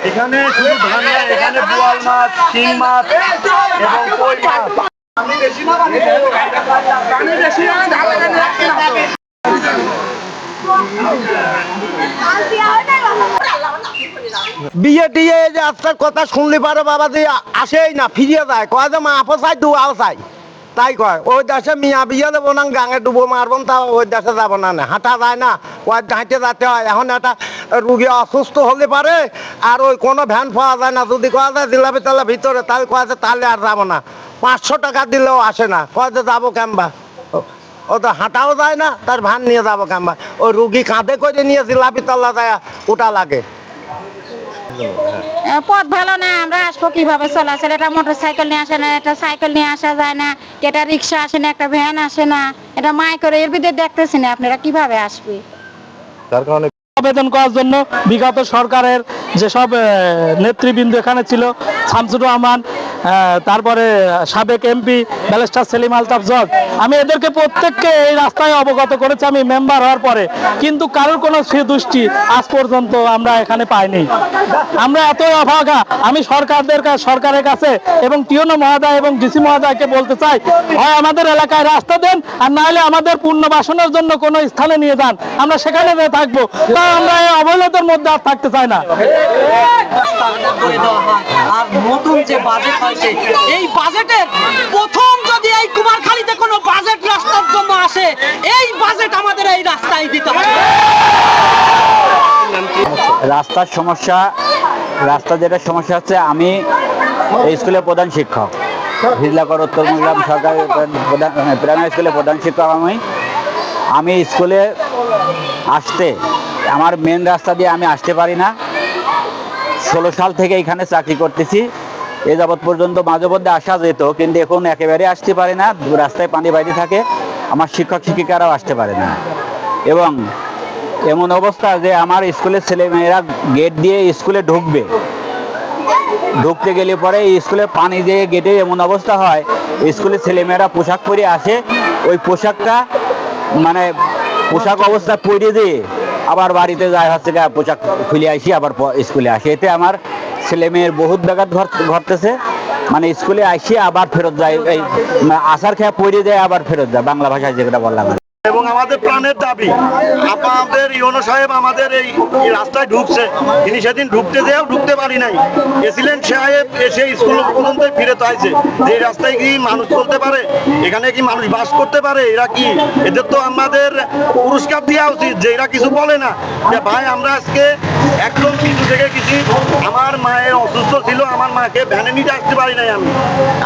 এখানে শুধু ধান না, এখানে বোয়াল মাছ, শিং মাছ এবং কই মাছ। বিয়ে টিয়ে যে আজকের কথা শুনলি পারে বাবা যে আসেই না, ফিরিয়ে যায়, কয় যে মা আপো চাই দুয়াও চাই, তাই কয় ওই দেশে মিয়া বিয়ে দেবো না, গাঙে ডুবো মারবো, তা ওই দেশে যাবো না, হাঁটা যায় না, ওই হাঁটে যেতে হয়। এখন একটা রুগী অসুস্থ হলে পারে আর ওই কোনো ভ্যান পাওয়া যায় না, যদি কয়া যায় জিলাপি তেলা ভিতরে, তাহলে কয়া যায় তাহলে আর যাবো না, 500 টাকা দিলেও আসে না, কয় যে যাবো কেমবা, ও তো হাঁটাও যায় না, তার ভ্যান নিয়ে যাবো কেমবা, ওই রুগী কাঁধে করে নিয়ে জিলাপি তলা যায় ওটা লাগে। পথ ভালো না, আমরা আসবো কিভাবে চলাচল? এটা মোটর সাইকেল নিয়ে আসে না, এটা সাইকেল নিয়ে আসা যায় না, এটা রিক্সা আসে না, একটা ভ্যান আসে না, এটা মাই করে এর ভিতরে দেখতেছি না, আপনারা কিভাবে আসবে? তার কারণে আবেদন করার জন্য বিগত সরকারের যেসব নেতৃবৃন্দ এখানে ছিল, শামসুর রহমান, তারপরে সাবেক এমপি ব্যারিস্টার সেলিম আলতাফ জজ, আমি এদেরকে প্রত্যেককে এই রাস্তায় অবগত করেছি আমি মেম্বার হওয়ার পরে, কিন্তু কারোর কোনো দৃষ্টি আজ পর্যন্ত আমরা এখানে পাইনি। আমরা এতই অভাগা, আমি সরকারের কাছে এবং টিওনো মহোদয় এবং ডিসি মহোদয়কে বলতে চাই, হয় আমাদের এলাকায় রাস্তা দেন, আর না হলে আমাদের পুনর্বাসনের জন্য কোনো স্থানে নিয়ে যান, আমরা সেখানে থাকবো, তা আমরা এই অবহেলার মধ্যে আর থাকতে চাই না। আর নতুন যে বাজেট হয়েছে, এই বাজেটের প্রথম যদি এই কুমারখালীতে কোনো বাজেট রাস্তার জন্য আসে, এই বাজেট আমাদের এই রাস্তায় দিতে হবে। রাস্তার সমস্যা, রাস্তা যেটা সমস্যা হচ্ছে, আমি এই স্কুলের প্রধান শিক্ষক, হিজলাকর উত্তর মহিলাম সরকারি প্রাইমারি স্কুলের প্রধান শিক্ষক। আমি স্কুলে আসতে, আমার মেন রাস্তা দিয়ে আমি আসতে পারি না। 16 সাল থেকে এখানে চাকরি করতেছি, এ যাবৎ পর্যন্ত মাঝে মধ্যে আসা যেত, কিন্তু এখন একেবারে আসতে পারি না, রাস্তায় পানি বাইরে থাকে, আমার শিক্ষক শিক্ষিকারাও আসতে পারে না। এবং এমন অবস্থা যে আমার স্কুলের ছেলেমেয়েরা গেট দিয়ে স্কুলে ঢুকতে গেলে পরে স্কুলে পানি দিয়ে গেটে এমন অবস্থা হয়, স্কুলের ছেলেমেয়েরা পোশাক পরে আসে, ওই পোশাকটা মানে পোশাক অবস্থা পরে দিয়ে আবার বাড়িতে যায়, হচ্ছে পোশাক খুলে আসি আবার স্কুলে আসি। এতে আমার ছেলে মেয়ের বহুত ব্যাঘাত ঘটতেছে, মানে স্কুলে আসি আবার ফেরত যায়, এই আসার খেয়া পড়ে যায় আবার ফেরত যায়, বাংলা ভাষায় যেটা বললাম। এবং আমাদের প্রাণের দাবি, আমাদের ইউনো সাহেব আমাদের এই রাস্তায় ঢুকছে, তিনি সেদিন ঢুকতে পারি নাই, প্রেসিডেন্ট সাহেব এসে স্কুল পর্যন্ত ফিরে চাইছে যে এই রাস্তায় কি মানুষ চলতে পারে, এখানে কি মানুষ বাস করতে পারে, এরা কি, এদের তো আমাদের পুরস্কার দেওয়া উচিত যে এরা কিছু বলে না। যে ভাই আমরা আজকে একদম কিছু থেকে কিছু, আমার মায়ের অসুস্থ ছিল, আমার মাকে ভ্যানে নিতে আসতে পারি নাই,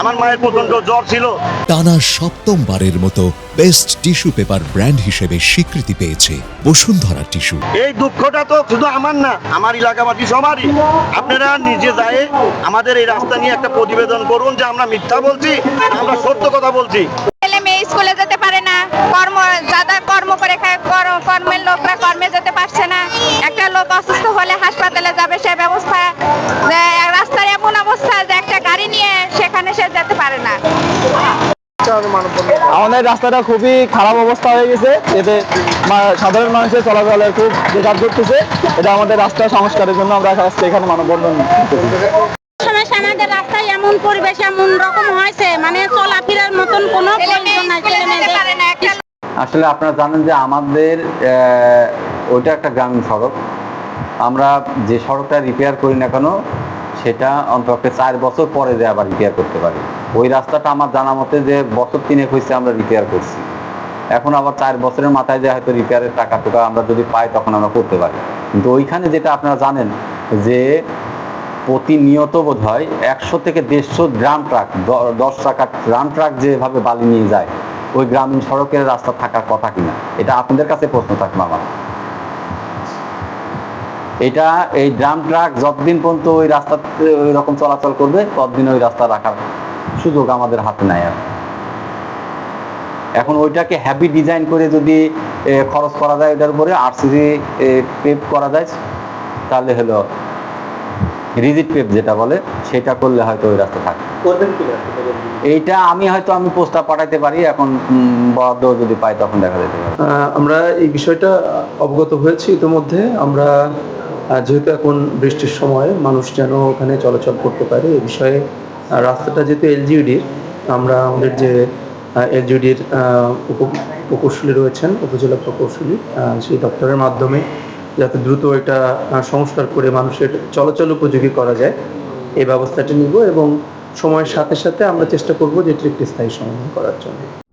আমার মায়ের প্রচন্ড জ্বর ছিল। টানা 7মবারের মতো বেস্ট টিস্যু পেপার ব্র্যান্ড হিসেবে স্বীকৃতি পেয়েছে বসুন্ধরা টিস্যু। এই দুঃখটা তো শুধু আমার না, আমার এলাকাবাসী সবারই। আপনারা নিজে যায় আমাদের এই রাস্তা নিয়ে একটা প্রতিবেদন করুন যে আমরা মিথ্যা বলছি, আমরা সত্য কথা বলছি। ছেলে মেয়ে স্কুলে যেতে পারে না, যারা কর্ম করে খায়, কর্মের লোকরা কর্মে যেতে পারছে না, একটা লোক অসুস্থ হলে হাসপাতালে যাবে, সে ব্যবস্থা, রাস্তার এমন অবস্থা যে একটা গাড়ি নিয়ে সেখানে সে যেতে পারে না। আমাদের রাস্তাটা খুবই খারাপ অবস্থা হয়ে গেছে, এতে সাধারণ মানুষের চলাচলের খুব বিঘাত ঘটতেছে। এটা আমাদের রাস্তা সংস্কারের জন্য আমরা আজকে এখানে মানববন্ধন সমস্যা, আমাদের রাস্তায় এমন পরিবেশ এমন রকম হয়েছে, মানে চলাফেরার মতন কোনো প্রয়োজন নাই। আসলে আপনারা জানেন যে আমাদের ওইটা একটা গ্রামীণ সড়ক, আমরা যে সড়কটা রিপেয়ার করি না কেন সেটা অন্তত 4 বছর পরে যে আবার রিপেয়ার করতে পারি। ওই রাস্তাটা আমার জানা মতে যে বছর 3 হয়েছে আমরা রিপেয়ার করছি, এখন আবার 4 বছরের মাথায় যে হয়তো রিপেয়ারের টাকা টুকা আমরা যদি পাই তখন আমরা করতে পারি। কিন্তু ওইখানে যেটা আপনারা জানেন যে প্রতিনিয়ত বোধ হয় 100 থেকে 150 ড্রাম ট্রাক, 10 চাকার ড্রাম ট্রাক যেভাবে বালি নিয়ে যায়, ওই গ্রামীণ সড়কের রাস্তা থাকার কথা কিনা, এটা আপনাদের কাছে প্রশ্ন থাকবে আমার। এটা এই ড্রাম ট্রাক যতদিন পর্যন্ত ওই রাস্তাতে ওই রকম চলাচল করবে ততদিন ওই রাস্তা রাখার সুযোগ আমাদের হাতে নাই। এখন ওইটাকে হ্যাপি ডিজাইন করে যদি খরচ করা যায়, ওইটার উপরে আরসিসি পেভ করা যায়, তাহলে হলো রিজিড পেভ যেটা বলে, সেটা করলে হয়তো ওই রাস্তা থাকে। এইটা আমি প্রস্তাব পাঠাইতে পারি, এখন বরাদ্দ যদি পাই তখন দেখা যেতে পারে। আমরা এই বিষয়টা অবগত হয়েছি ইতিমধ্যে। আমরা যেহেতু এখন বৃষ্টির সময় মানুষ যেন ওখানে চলাচল করতে পারে এ বিষয়ে রাস্তাটা যেহেতু এলজিইডির, আমরা আমাদের যে এলজিইডির প্রকৌশলী রয়েছেন, উপজেলা প্রকৌশলী, সেই দপ্তরের মাধ্যমে যাতে দ্রুত এটা সংস্কার করে মানুষের চলাচল উপযোগী করা যায় এই ব্যবস্থাটি নিব এবং সময়ের সাথে সাথে আমরা চেষ্টা করব যে এটির একটি স্থায়ী সমাধান করার জন্য।